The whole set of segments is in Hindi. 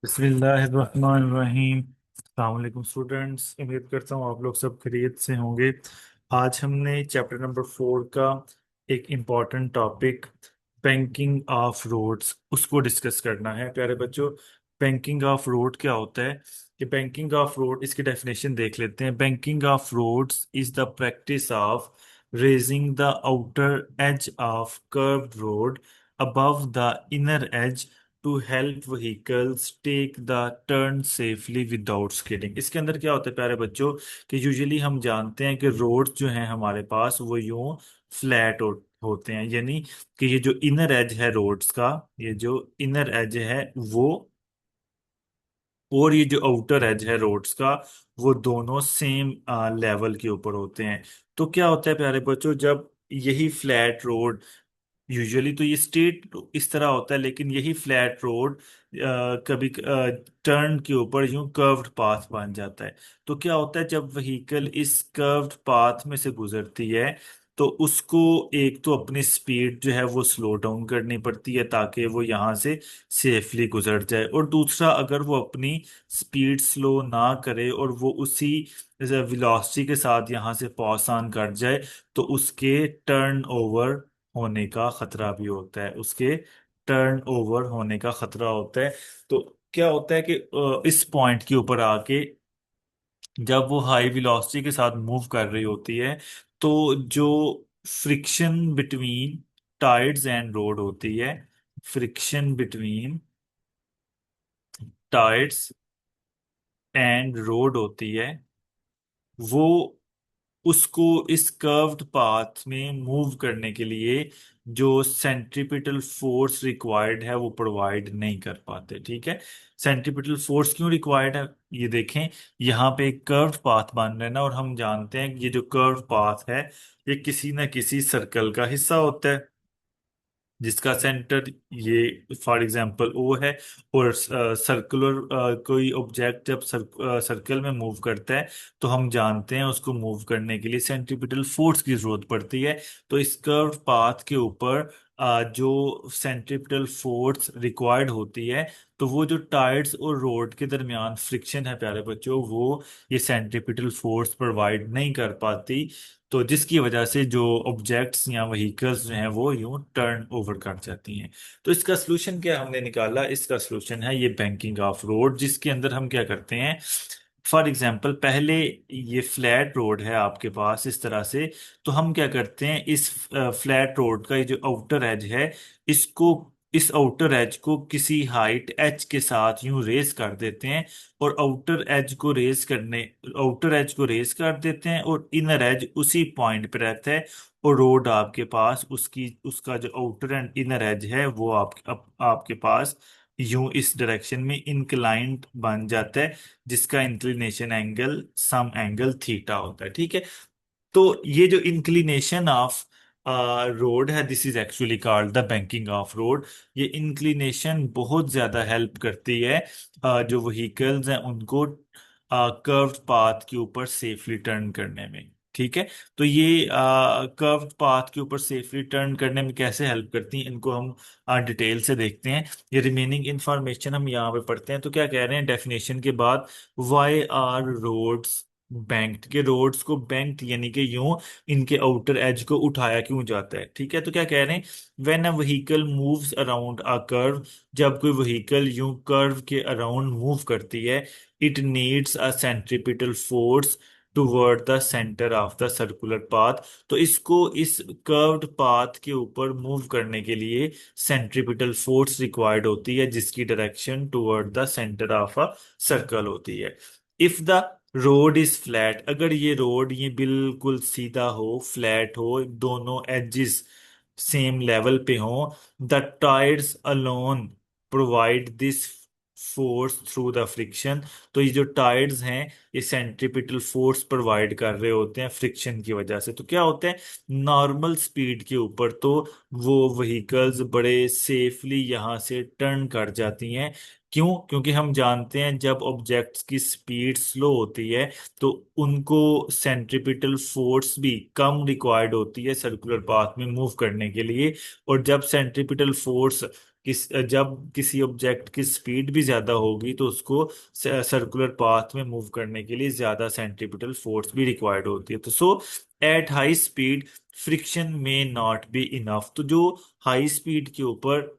बिस्मिल्लाहिर्रहमानिर्रहीम। अस्सलाम वालेकुम स्टूडेंट्स, उम्मीद करता हूँ आप लोग सब खैरियत से होंगे। आज हमने चैप्टर नंबर 4 का एक important topic banking of roads उसको डिस्कस करना है प्यारे बच्चों। बैंकिंग ऑफ रोड क्या होता है? कि बैंकिंग ऑफ रोड, इसकी डेफिनेशन देख लेते हैं। Banking of roads is the practice of raising the outer edge of curved road above the inner edge to help vehicles take the turn safely without skidding. इसके अंदर क्या होता है प्यारे बच्चों कि यूजुअली हम जानते हैं कि रोड्स जो हैं हमारे पास वो यूं फ्लैट होते हैं, यानी कि ये जो इनर एज है रोड्स का, ये जो इनर एज है वो, और ये जो आउटर एज है रोड्स का, वो दोनों सेम लेवल के ऊपर होते हैं। तो क्या होता है प्यारे बच्चों, जब यही फ्लैट रोड, यूजुअली तो ये स्ट्रेट इस तरह होता है, लेकिन यही फ्लैट रोड कभी टर्न के ऊपर यूं कर्व्ड पाथ बन जाता है। तो क्या होता है, जब व्हीकल इस कर्व्ड पाथ में से गुजरती है तो उसको एक तो अपनी स्पीड जो है वो स्लो डाउन करनी पड़ती है ताकि वो यहाँ से सेफली गुजर जाए, और दूसरा अगर वो अपनी स्पीड स्लो ना करे और वो उसी वेलोसिटी के साथ यहाँ से पास ऑन कर जाए तो उसके टर्न ओवर होने का खतरा भी होता है, उसके टर्न ओवर होने का खतरा होता है। तो क्या होता है कि इस पॉइंट के ऊपर आके जब वो हाई वेलोसिटी के साथ मूव कर रही होती है तो जो friction between tyres and road होती है, friction between tyres and road होती है, वो उसको इस कर्व्ड पाथ में मूव करने के लिए जो सेंट्रीपिटल फोर्स रिक्वायर्ड है वो प्रोवाइड नहीं कर पाते। ठीक है, सेंट्रीपिटल फोर्स क्यों रिक्वायर्ड है ये देखें। यहाँ पे एक कर्व्ड पाथ बन रहा है ना, और हम जानते हैं कि ये जो कर्व्ड पाथ है ये किसी ना किसी सर्कल का हिस्सा होता है जिसका सेंटर ये फॉर एग्जांपल ओ है, और सर्कुलर कोई ऑब्जेक्ट जब सर्कल में मूव करता है तो हम जानते हैं उसको मूव करने के लिए सेंट्रीपिटल फोर्स की जरूरत पड़ती है। तो इस कर्व पाथ के ऊपर जो सेंट्रीपिटल फोर्स रिक्वायर्ड होती है, तो वो जो टायर्स और रोड के दरमियान फ्रिक्शन है प्यारे बच्चों, वो ये सेंट्रीपिटल फोर्स प्रोवाइड नहीं कर पाती। तो जिसकी वजह से जो ऑब्जेक्ट्स या व्हीकल्स जो हैं वो यूं टर्न ओवर कर जाती हैं। तो इसका सलूशन क्या हमने निकाला? इसका सलूशन है ये बैंकिंग ऑफ रोड, जिसके अंदर हम क्या करते हैं, फॉर एग्जांपल पहले ये फ्लैट रोड है आपके पास इस तरह से, तो हम क्या करते हैं, इस फ्लैट रोड का ये जो आउटर एज है, इसको, इस आउटर एज को किसी हाइट एच के साथ यूं रेस कर देते हैं, और आउटर एज को रेस कर देते हैं और इनर एज उसी पॉइंट पे रहता है, और रोड आपके पास उसकी उसका जो आउटर एंड इनर एज है वो आपके पास यूं इस डायरेक्शन में इंक्लाइंड बन जाता है, जिसका inclination angle some angle theta होता है। ठीक है, तो ये जो इंक्लिनेशन ऑफ रोड है, this is actually called the banking of road. ये इंक्लिनेशन बहुत ज्यादा हेल्प करती है जो व्हीकल्स हैं उनको कर्व्ड पाथ के ऊपर सेफली टर्न करने में। ठीक है, तो ये कर्व्ड पाथ के ऊपर सेफली टर्न करने में कैसे हेल्प करती हैं इनको हम डिटेल से देखते हैं। ये रिमेनिंग इंफॉर्मेशन हम यहाँ पे पढ़ते हैं। तो क्या कह रहे हैं डेफिनेशन के बाद, वाई आर रोड्स बैंक्ड, के रोड्स को बैंक्ड यानी कि यूं इनके आउटर एज को उठाया क्यों जाता है। ठीक है, तो क्या कह रहे हैं, when a vehicle moves around a curve, जब कोई व्हीकल यूं कर्व के अराउंड मूव करती है, it needs a centripetal force toward the centre of the circular path. तो इसको इस कर्व्ड पाथ के ऊपर मूव करने के लिए सेंट्रीपिटल फोर्स रिक्वायर्ड होती है जिसकी direction toward the centre of a circle होती है। If the road is flat, अगर ये रोड ये बिल्कुल सीधा हो, फ्लैट हो, दोनों एजेस सेम लेवल पे हो, the tyres alone provide this force through the friction. तो ये जो टायर्स हैं ये सेंट्रीपिटल फोर्स प्रोवाइड कर रहे होते हैं फ्रिक्शन की वजह से। तो क्या होता है, नॉर्मल स्पीड के ऊपर तो वो व्हीकल्स बड़े सेफली यहाँ से टर्न कर जाती हैं। क्यों? क्योंकि हम जानते हैं जब ऑब्जेक्ट्स की स्पीड स्लो होती है तो उनको सेंट्रीपिटल फोर्स भी कम रिक्वायर्ड होती है सर्कुलर पाथ में मूव करने के लिए, और जब सेंट्रीपिटल फोर्स जब किसी ऑब्जेक्ट की स्पीड भी ज्यादा होगी तो उसको सर्कुलर पाथ में मूव करने के लिए ज्यादा सेंट्रीपिटल फोर्स भी रिक्वायर्ड होती है। तो सो एट हाई स्पीड फ्रिक्शन में नॉट बी इनफ। तो जो हाई स्पीड के ऊपर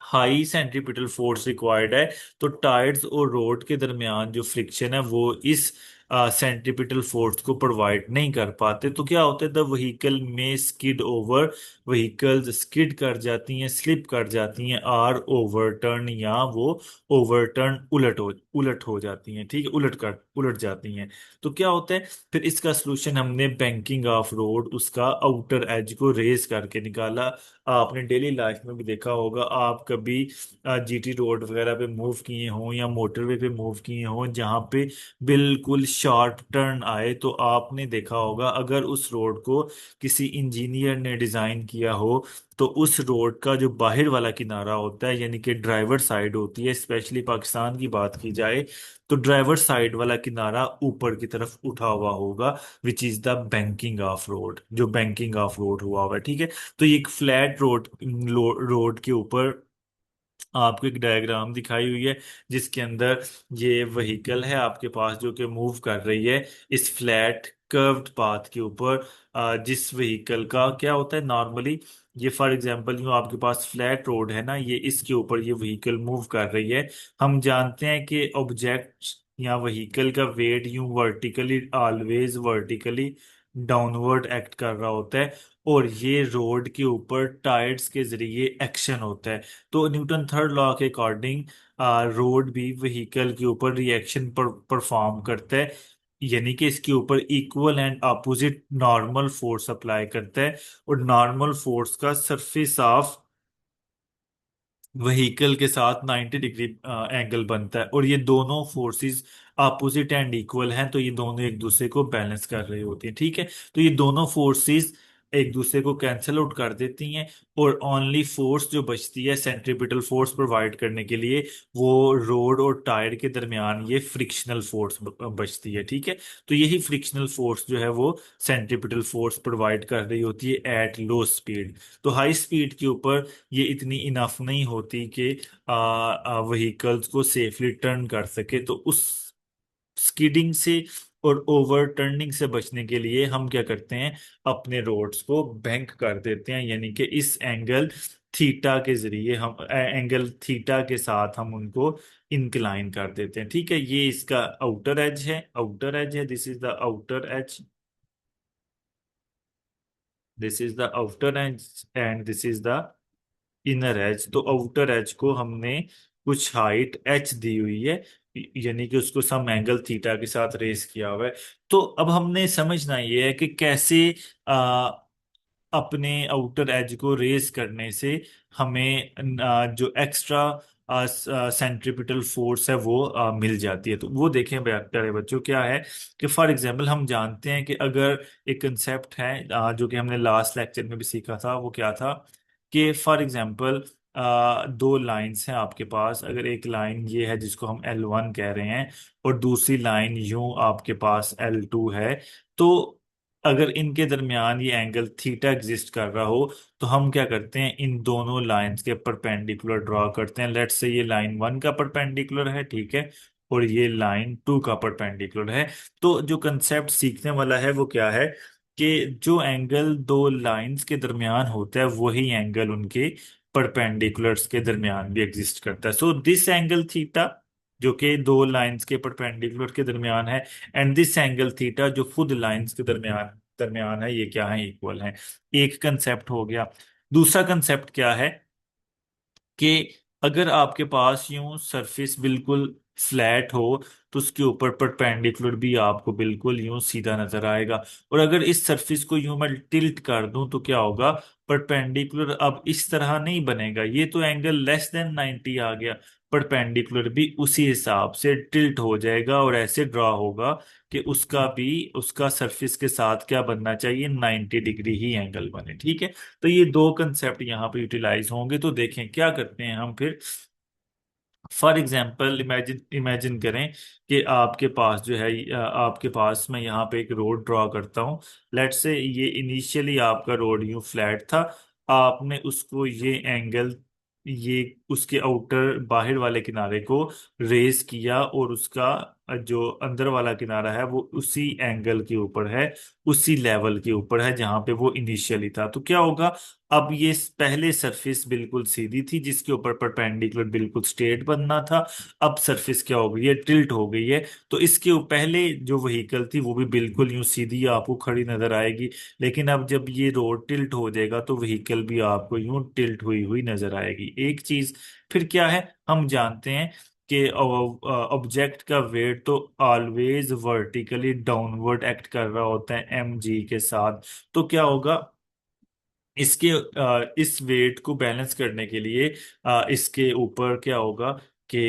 हाई सेंट्रीपिटल फोर्स रिक्वायर्ड है, तो टायर्स और रोड के दरमियान जो फ्रिक्शन है वो इस सेंट्रीपिटल फोर्स को प्रोवाइड नहीं कर पाते। तो क्या होता है, द व्हीकल में स्किड ओवर, व्हीकल्स स्किड कर जाती हैं, स्लिप कर जाती हैं, आर ओवरटर्न, या वो ओवरटर्न उलट हो जाती हैं, ठीक है, उलट जाती हैं। तो क्या होता है, फिर इसका सोल्यूशन हमने बैंकिंग ऑफ रोड, उसका आउटर एज को रेज करके निकाला। आपने डेली लाइफ में भी देखा होगा, आप कभी जीटी रोड वगैरह पे मूव किए हों या मोटरवे पे मूव किए हों जहाँ पे बिल्कुल शार्प टर्न आए, तो आपने देखा होगा अगर उस रोड को किसी इंजीनियर ने डिजाइन किया हो, तो उस रोड का जो बाहर वाला किनारा होता है, यानी कि ड्राइवर साइड होती है, स्पेशली पाकिस्तान की बात की जाए, तो ड्राइवर साइड वाला किनारा ऊपर की तरफ उठा हुआ होगा, which is the banking of road, जो बैंकिंग ऑफ रोड हुआ हुआ है, ठीक है। तो ये एक फ्लैट रोड के ऊपर आपको एक डायग्राम दिखाई हुई है, जिसके अंदर ये व्हीकल है आपके पास जो कि मूव कर रही है इस फ्लैट कर्व्ड पाथ के ऊपर। जिस व्हीकल का क्या होता है नॉर्मली, ये फॉर एग्जांपल यूँ आपके पास फ्लैट रोड है ना, ये इसके ऊपर ये व्हीकल मूव कर रही है। हम जानते हैं कि ऑब्जेक्ट या व्हीकल का वेट यूं vertically, always vertically downward act कर रहा होता है, और ये रोड के ऊपर टायर्स के जरिए एक्शन होता है। तो न्यूटन थर्ड लॉ के अकॉर्डिंग रोड भी व्हीकल के ऊपर रिएक्शन परफॉर्म करता है, यानी कि इसके ऊपर equal and opposite normal force apply करता है, और नॉर्मल फोर्स का सरफेस ऑफ व्हीकल के साथ 90 डिग्री एंगल बनता है, और ये दोनों फोर्सेस अपोजिट एंड इक्वल हैं, तो ये दोनों एक दूसरे को बैलेंस कर रही होती हैं, ठीक है। तो ये दोनों फोर्सेस एक दूसरे को कैंसिल आउट कर देती हैं, और ओनली फोर्स जो बचती है सेंट्रीपिटल फोर्स प्रोवाइड करने के लिए, वो रोड और टायर के दरमियान ये फ्रिक्शनल फोर्स बचती है, ठीक है। तो यही फ्रिक्शनल फोर्स जो है वो सेंट्रीपिटल फोर्स प्रोवाइड कर रही होती है एट लो स्पीड। तो हाई स्पीड के ऊपर ये इतनी इनफ नहीं होती कि व्हीकल्स को सेफली टर्न कर सके। तो उस स्किडिंग से और ओवर टर्निंग से बचने के लिए हम क्या करते हैं, अपने रोड्स को बैंक कर देते हैं, यानी कि इस एंगल थीटा के जरिए हम एंगल थीटा के साथ हम उनको इंक्लाइन कर देते हैं, ठीक है। ये इसका आउटर एज है, आउटर एज है, this is the outer as, this is the outer as and this is the inner as. तो आउटर एज को हमने कुछ हाइट एच दी हुई है, यानी कि उसको सम एंगल थीटा के साथ रेस किया हुआ है। तो अब हमने समझना ये है कि कैसे आ, अपने आउटर एज को रेस करने से हमें जो एक्स्ट्रा सेंट्रीपिटल फोर्स है वो मिल जाती है। तो वो देखें प्यारे बच्चों, क्या है कि फॉर एग्जांपल हम जानते हैं कि अगर एक कंसेप्ट है जो कि हमने लास्ट लेक्चर में भी सीखा था, वो क्या था कि फॉर एग्जांपल दो लाइंस हैं आपके पास, अगर एक लाइन ये है जिसको हम L1 कह रहे हैं, और दूसरी लाइन यूं आपके पास L2 है, तो अगर इनके दरमियान ये एंगल थीटा एग्जिस्ट कर रहा हो, तो हम क्या करते हैं, इन दोनों लाइंस के परपेंडिकुलर ड्रॉ करते हैं। लेट्स से ये लाइन 1 का परपेंडिकुलर है, ठीक है, और ये लाइन 2 का परपेंडिकुलर है। तो जो कंसेप्ट सीखने वाला है वो क्या है कि जो एंगल दो लाइंस के दरमियान होता है, वही एंगल उनके परपेंडिकुलर्स के दरमियान भी एग्जिस्ट करता है। सो दिस एंगल थीटा जो कि दो लाइंस के परपेंडिकुलर के दरमियान है, एंड दिस एंगल थीटा जो खुद लाइंस के दरमियान दरमियान है, ये क्या है, इक्वल है। एक कंसेप्ट हो गया। दूसरा कंसेप्ट क्या है कि अगर आपके पास यूं सरफेस बिल्कुल फ्लैट हो, तो उसके ऊपर परपेंडिकुलर भी आपको बिल्कुल यूं सीधा नजर आएगा, और अगर इस सरफेस को यूं मैं टिल्ट कर दूं तो क्या होगा, परपेंडिकुलर अब इस तरह नहीं बनेगा, ये तो एंगल लेस देन 90 आ गया, परपेंडिकुलर भी उसी हिसाब से टिल्ट हो जाएगा, और ऐसे ड्रॉ होगा कि उसका भी उसका सरफेस के साथ क्या बनना चाहिए, 90 डिग्री ही एंगल बने, ठीक है। तो ये दो कंसेप्ट यहाँ पे यूटिलाइज होंगे। तो देखें क्या करते हैं हम फिर। फॉर एग्जाम्पल इमेजिन इमेजिन करें कि आपके पास जो है आपके पास मैं यहाँ पे एक रोड ड्रॉ करता हूँ। लेट से ये इनिशियली आपका रोड यूं फ्लैट था, आपने उसको ये एंगल ये उसके आउटर बाहर वाले किनारे को रेज किया, और उसका जो अंदर वाला किनारा है वो उसी एंगल के ऊपर है, उसी लेवल के ऊपर है जहां पे वो इनिशियली था। तो क्या होगा, अब ये पहले सरफेस बिल्कुल सीधी थी जिसके ऊपर परपेंडिकुलर बिल्कुल स्ट्रेट बनना था। अब सरफेस क्या हो गई है, टिल्ट हो गई है। तो इसके पहले जो व्हीकल थी वो भी बिल्कुल यूं सीधी आपको खड़ी नजर आएगी, लेकिन अब जब ये रोड टिल्ट हो जाएगा तो व्हीकल भी आपको यूं टिल्ट हुई हुई नजर आएगी। एक चीज फिर क्या है, हम जानते हैं कि ऑब्जेक्ट का वेट तो ऑलवेज वर्टिकली डाउनवर्ड एक्ट कर रहा होता है एम जी के साथ। तो क्या होगा, इसके इस वेट को बैलेंस करने के लिए इसके ऊपर क्या होगा कि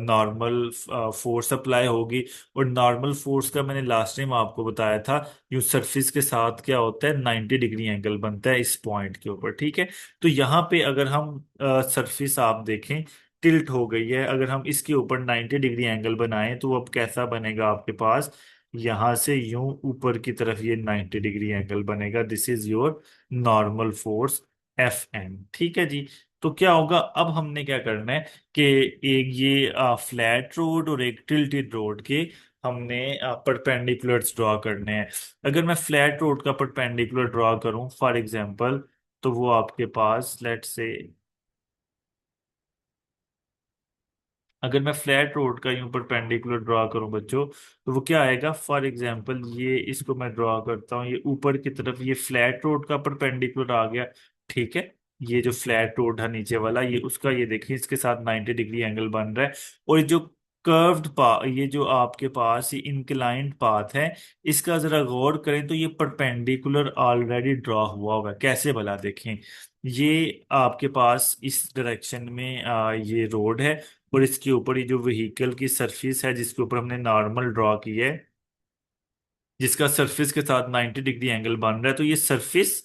नॉर्मल फोर्स अप्लाई होगी। और नॉर्मल फोर्स का मैंने लास्ट टाइम आपको बताया था, यूं सरफेस के साथ क्या होता है, 90 डिग्री एंगल बनता है इस पॉइंट के ऊपर, ठीक है। तो यहाँ पे अगर हम सरफेस आप देखें टिल्ट हो गई है, अगर हम इसके ऊपर 90 डिग्री एंगल बनाएं तो अब कैसा बनेगा आपके पास, यहां से यूं ऊपर की तरफ ये 90 डिग्री एंगल बनेगा। This is your normal force f n, ठीक है जी। तो क्या होगा, अब हमने क्या करना है कि एक ये फ्लैट रोड और एक टिल्टेड रोड के हमने परपेंडिकुलर्स ड्रॉ करने हैं। अगर मैं फ्लैट रोड का परपेंडिकुलर ड्रॉ करूं फॉर एग्जांपल, तो वो आपके पास लेट से, अगर मैं फ्लैट रोड का यूं परपेंडिकुलर ड्रॉ करूं बच्चों, तो वो क्या आएगा, फॉर एग्जांपल ये इसको मैं ड्रॉ करता हूं, ये ऊपर की तरफ ये फ्लैट रोड का परपेंडिकुलर आ गया, ठीक है। ये जो फ्लैट रोड है नीचे वाला, ये उसका, ये देखिए इसके साथ 90 डिग्री एंगल बन रहा है। और ये जो कर्व्ड पा ये जो आपके पास ये इंक्लाइंड पाथ है, इसका जरा गौर करें तो ये परपेंडिकुलर ऑलरेडी ड्रॉ हुआ हुआ है। कैसे भला देखें, ये आपके पास इस डायरेक्शन में ये रोड है, और इसके ऊपर ये जो व्हीकल की सरफेस है जिसके ऊपर हमने नॉर्मल ड्रॉ की है, जिसका सरफेस के साथ 90 डिग्री एंगल बन रहा है। तो ये सरफेस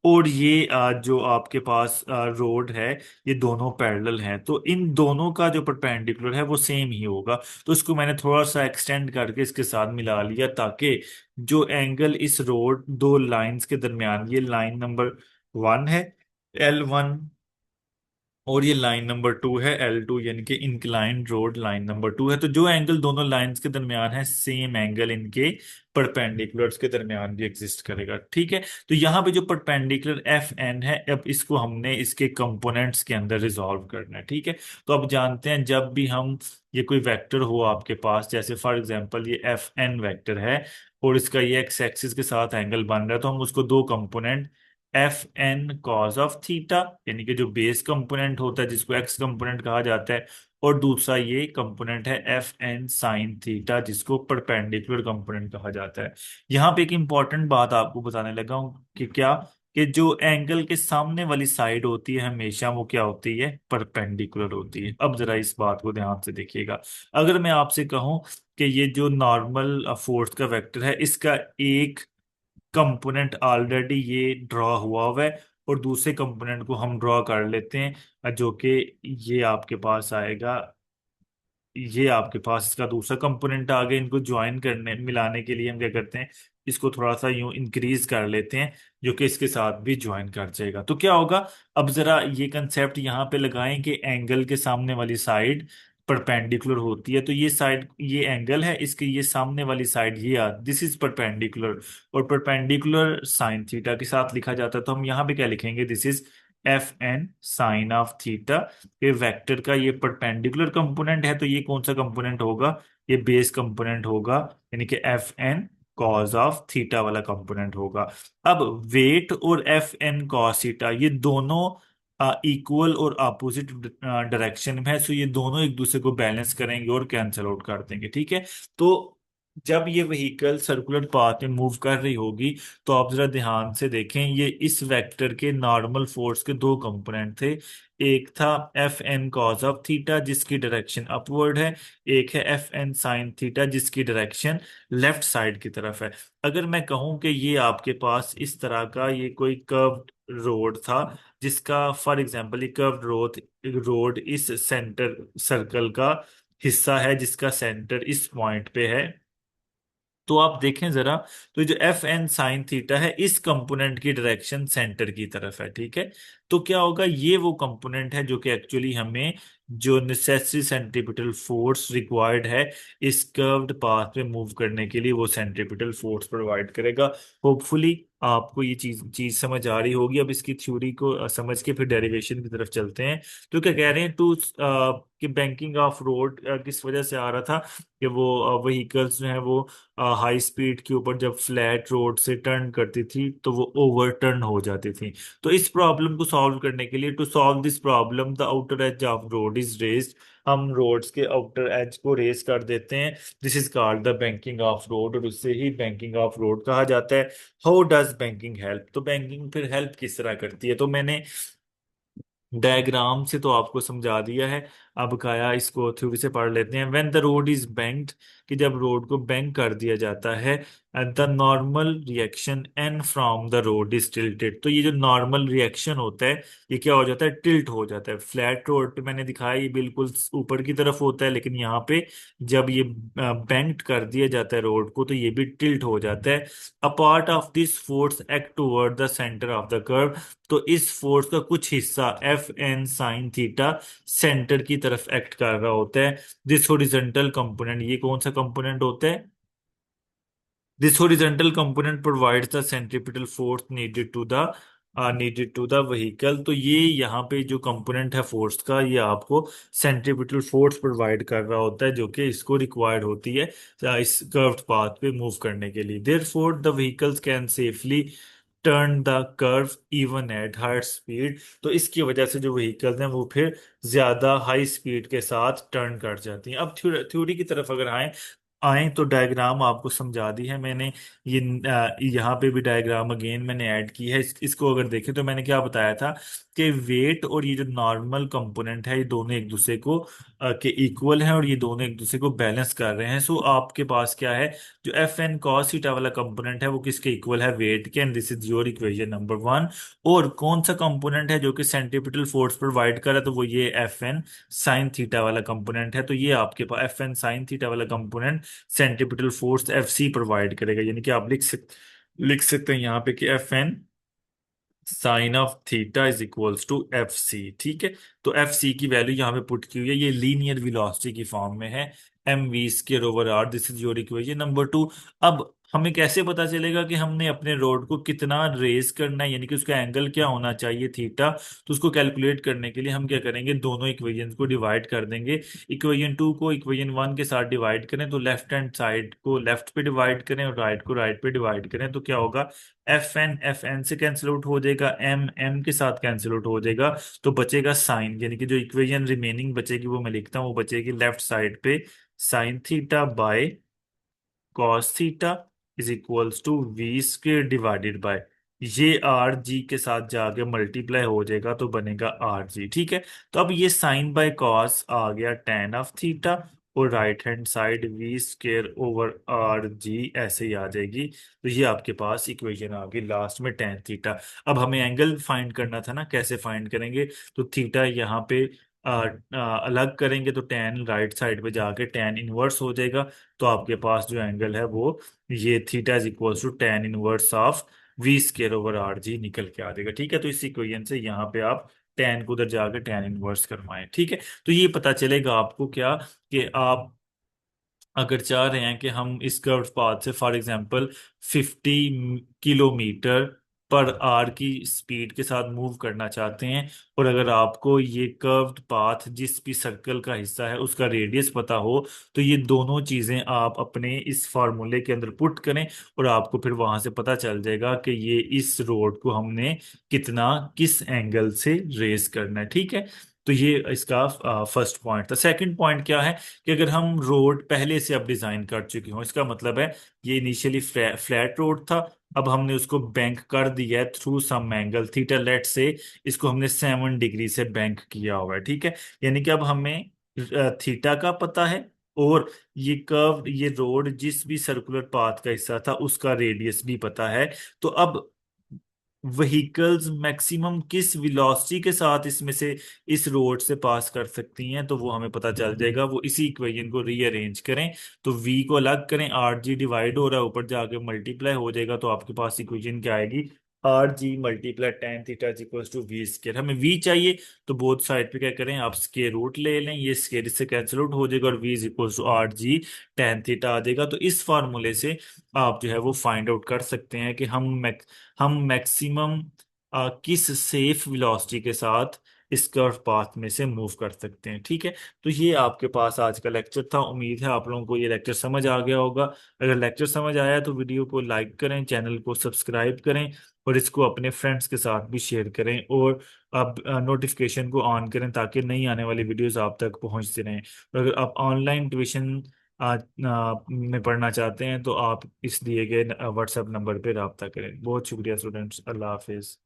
और ये जो आपके पास रोड है, ये दोनों पैरेलल हैं, तो इन दोनों का जो परपेंडिकुलर है वो सेम ही होगा। तो इसको मैंने थोड़ा सा एक्सटेंड करके इसके साथ मिला लिया, ताकि जो एंगल इस रोड दो लाइंस के दरमियान, ये लाइन नंबर 1 है L1, और ये लाइन नंबर 2 है L2, यानी कि इंक्लाइंड रोड लाइन नंबर 2 है। तो जो एंगल दोनों लाइंस के दरमियान है, सेम एंगल इनके परपेंडिकुलर्स के दरमियान भी एग्जिस्ट करेगा, ठीक है। तो यहाँ पे जो परपेंडिकुलर एफ एन है, अब इसको हमने इसके कंपोनेंट्स के अंदर रिजॉल्व करना है, ठीक है। तो अब जानते हैं, जब भी हम ये कोई वेक्टर हो आपके पास, जैसे फॉर एग्जांपल ये एफ एन वेक्टर है, और इसका ये एक्स एक्सिस के साथ एंगल बन रहा है, तो हम उसको दो component f n cos of theta, यानी कि जो बेस कंपोनेंट होता है जिसको एक्स कंपोनेंट कहा जाता है, और दूसरा ये कंपोनेंट है एफ एन साइन थीटा जिसको परपेंडिकुलर कंपोनेंट कहा जाता है। यहाँ पे एक इंपॉर्टेंट बात आपको बताने लगा हूँ कि क्या, कि जो एंगल के सामने वाली साइड होती है हमेशा वो क्या होती है, परपेंडिकुलर होती है। अब जरा इस बात को ध्यान से देखिएगा, अगर मैं आपसे कहूं कि ये जो नॉर्मल फोर्स का वेक्टर है, इसका एक कंपोनेंट ऑलरेडी ये ड्रॉ हुआ है, और दूसरे कंपोनेंट को हम ड्रॉ कर लेते हैं, जो कि ये आपके पास आएगा, ये आपके पास इसका दूसरा कंपोनेंट आ गया। इनको ज्वाइन करने मिलाने के लिए हम क्या करते हैं, इसको थोड़ा सा यूं इंक्रीज कर लेते हैं, जो कि इसके साथ भी ज्वाइन कर जाएगा। तो क्या होगा, अब जरा ये कंसेप्ट यहाँ पे लगाएं कि एंगल के सामने वाली साइड परपेंडिकुलर होती है। तो ये साइड, ये एंगल है, इसके ये सामने वाली साइड ये दिस इज परपेंडिकुलर, और परपेंडिकुलर साइन थीटा के साथ लिखा जाता है। तो हम यहाँ पे क्या लिखेंगे, this is f N sine of theta. ये वेक्टर का ये परपेंडिकुलर कंपोनेंट है, तो ये कौन सा कंपोनेंट होगा, ये बेस कंपोनेंट होगा, यानी कि F n cos of theta वाला कंपोनेंट होगा। अब वेट और एफ एन कॉस थीटा ये दोनों इक्वल और अपोजिट डायरेक्शन में है, सो ये दोनों एक दूसरे को बैलेंस करेंगे और कैंसल आउट कर देंगे, ठीक है। तो जब ये व्हीकल सर्कुलर पाथ में मूव कर रही होगी, तो आप जरा ध्यान से देखें, ये इस वेक्टर के नॉर्मल फोर्स के दो कंपोनेंट थे। एक था f n cos of theta जिसकी डायरेक्शन अपवर्ड है, एक है एफ एन साइन थीटा जिसकी डायरेक्शन लेफ्ट साइड की तरफ है। अगर मैं कहूं कि ये आपके पास इस तरह का ये कोई कर्व्ड रोड था, जिसका फॉर एग्जांपल ये कर्व्ड रोड इस सेंटर सर्कल का हिस्सा है, जिसका सेंटर इस पॉइंट पे है, तो आप देखें जरा, तो जो एफ एन साइन थीटा है इस कंपोनेंट की डायरेक्शन सेंटर की तरफ है, ठीक है। तो क्या होगा, ये वो कंपोनेंट है जो कि एक्चुअली हमें जो नेसेसरी सेंट्रीपिटल फोर्स रिक्वायर्ड है इस कर्व्ड पाथ पे मूव करने के लिए, वो सेंट्रीपिटल फोर्स प्रोवाइड करेगा। होपफुली आपको ये चीज चीज समझ आ रही होगी। अब इसकी थ्योरी को समझ के फिर डेरिवेशन की तरफ चलते हैं। तो क्या कह रहे हैं, टू कि बैंकिंग ऑफ रोड किस वजह से आ रहा था, कि वो व्हीकल्स जो है वो हाई स्पीड के ऊपर जब फ्लैट रोड से टर्न करती थी तो वो ओवरटर्न हो जाती थी। तो इस प्रॉब्लम को सॉल्व करने के लिए, to solve this problem the outer edge of road is raised, हम रोड्स के आउटर एज को रेज कर देते हैं। This is called the banking of road, और उससे ही बैंकिंग ऑफ रोड कहा जाता है। हाउ डज बैंकिंग हेल्प, तो बैंकिंग फिर हेल्प किस तरह करती है, तो मैंने डायग्राम से तो आपको समझा दिया है। अब काया इसको थ्योरी से पढ़ लेते हैं। When the road is banked, कि जब रोड को बेंक कर दिया जाता है, the normal reaction n from the road is tilted, तो ये जो नॉर्मल रिएक्शन होता है ये क्या हो जाता है, टिल्ट हो जाता है। फ्लैट रोड पे मैंने दिखाया ये बिल्कुल ऊपर की तरफ होता है, लेकिन यहाँ पे जब ये बेंक्ड कर दिया जाता है रोड को तो ये भी टिल्ट हो जाता है। A part of this force act toward the centre of the curve, तो इस फोर्स का कुछ हिस्सा f N sine theta centre की तरफ एक्ट कर रहा होता है। दिस हॉरिजॉन्टल कंपोनेंट, ये कौन सा कंपोनेंट होता है, this horizontal component provides the centripetal force needed to the vehicle, तो ये यहाँ पे जो कंपोनेंट है फोर्स का ये आपको सेंट्रीपिटल फोर्स प्रोवाइड कर रहा होता है जो कि इसको रिक्वायर्ड होती है इस कर्व्ड पाथ पे मूव करने के लिए। Therefore the vehicles can safely turn the curve even at high speed, तो इसकी वजह से जो व्हीकल्स हैं वो फिर ज्यादा हाई स्पीड के साथ टर्न कर जाती हैं। अब थ्योरी की तरफ अगर आए आए तो डायग्राम आपको समझा दी है मैंने। ये यहाँ पे भी डायग्राम अगेन मैंने ऐड की है। इसको अगर देखें तो मैंने क्या बताया था कि वेट और ये जो नॉर्मल कंपोनेंट है ये दोनों एक दूसरे को के इक्वल हैं और ये दोनों एक दूसरे को बैलेंस कर रहे हैं। सो आपके पास क्या है, जो एफ एन कॉस थीटा वाला कंपोनेंट है वो किसके इक्वल है, वेट के, and this is your equation number one. और कौन सा कंपोनेंट है जो कि सेंट्रीपिटल फोर्स प्रोवाइड कर रहा है, तो वो ये एफ एन साइन थीटा वाला कंपोनेंट है। तो ये आपके पास एफ एन साइन थीटा वाला component centripetal force f c provide करेगा। यानी कि आप लिख सकते हैं यहाँ पे कि F N sine of theta is equals to F C, ठीक है। तो एफ सी की वैल्यू यहाँ पे पुट की हुई है, ये लीनियर वेलोसिटी की फॉर्म में है, M V square over R, this is your equation number two. अब हमें कैसे पता चलेगा कि हमने अपने रोड को कितना रेज करना है, यानी कि उसका एंगल क्या होना चाहिए थीटा, तो उसको कैलकुलेट करने के लिए हम क्या करेंगे, दोनों इक्वेशन को डिवाइड कर देंगे। इक्वेशन टू को इक्वेशन वन के साथ डिवाइड करें तो लेफ्ट हैंड साइड को लेफ्ट पे डिवाइड करें और राइट को राइट पे डिवाइड करें तो क्या होगा, एफ एन से कैंसिल आउट हो जाएगा, एम एम के साथ कैंसिल आउट हो जाएगा, तो बचेगा साइन, यानी कि जो इक्वेशन रिमेनिंग बचेगी वो मैं लिखता हूँ, वो बचेगी लेफ्ट साइड पे sine theta by cos theta is equals to V square divided by, ये आर जी के साथ जाके मल्टीप्लाई हो जाएगा तो बनेगा आर जी, ठीक है। तो अब ये साइन बाय कॉस आ गया टेन ऑफ थीटा, और right hand side V square over R G ऐसे ही आ जाएगी। तो ये आपके पास इक्वेशन आ गई लास्ट में टेन थीटा। अब हमें एंगल फाइंड करना था ना, कैसे फाइंड करेंगे, तो थीटा यहाँ पे अलग करेंगे तो टेन राइट साइड पे जाके टेन इनवर्स हो जाएगा, तो आपके पास जो एंगल है वो ये theta is equal to tan inverse of V square over R G निकल के आ जाएगा, ठीक है। तो इस इक्वेशन से यहाँ पे आप टेन को उधर जाके टेन इनवर्स करवाएं, ठीक है। तो ये पता चलेगा आपको क्या, कि आप अगर चाह रहे हैं कि हम इस कर्व्ड पाथ से for example 50 kilometre per hour की स्पीड के साथ मूव करना चाहते हैं, और अगर आपको ये कर्व्ड पाथ जिस भी सर्कल का हिस्सा है उसका रेडियस पता हो, तो ये दोनों चीजें आप अपने इस फार्मूले के अंदर पुट करें और आपको फिर वहां से पता चल जाएगा कि ये इस रोड को हमने कितना किस एंगल से रेस करना है, ठीक है। तो ये इसका फर्स्ट पॉइंट था। सेकंड पॉइंट क्या है, कि अगर हम रोड पहले से अब डिजाइन कर चुके हों, इसका मतलब है ये इनिशियली फ्लैट रोड था, अब हमने उसको बैंक कर दिया है through some angle theta, let say इसको हमने 7 डिग्री से बैंक किया हुआ है, ठीक है। यानी कि अब हमें थीटा का पता है, और ये कर्व ये रोड जिस भी सर्कुलर पाथ का हिस्सा था उसका रेडियस भी पता है। तो अब व्हीकल्स मैक्सिमम किस वेलोसिटी के साथ इसमें से इस रोड से पास कर सकती हैं, तो वो हमें पता चल जाएगा। वो इसी इक्वेशन को रीअरेंज करें, तो v को अलग करें, आर जी डिवाइड हो रहा है, ऊपर जाके मल्टीप्लाई हो जाएगा, तो आपके पास इक्वेशन क्या आएगी, R G multiply tan theta equals to V square. हमें v चाहिए, तो बोथ साइड पे क्या करें, आप स्केयर रूट ले लें, ये स्केयर इससे कैंसिल आउट हो जाएगा और v is equals to R G tan theta आ जाएगा। तो इस फार्मूले से आप जो है वो फाइंड आउट कर सकते हैं कि हम मैक्सिमम किस सेफ वेलोसिटी के साथ इस कर्व पाथ में से मूव कर सकते हैं। ठीक है, तो ये आपके पास आज का लेक्चर था। उम्मीद है आप लोगों को ये लेक्चर समझ आ गया होगा। अगर लेक्चर समझ आया तो वीडियो को लाइक करें, चैनल को सब्सक्राइब करें और इसको अपने फ्रेंड्स के साथ भी शेयर करें, और आप नोटिफिकेशन को ऑन करें ताकि नई आने वाली वीडियोस आप तक पहुंचती रहें। और अगर आप ऑनलाइन ट्यूशन में पढ़ना चाहते हैं तो आप इस दिए गए व्हाट्सएप नंबर पर रब्ता करें। बहुत शुक्रिया स्टूडेंट्स, अल्लाह हाफिज।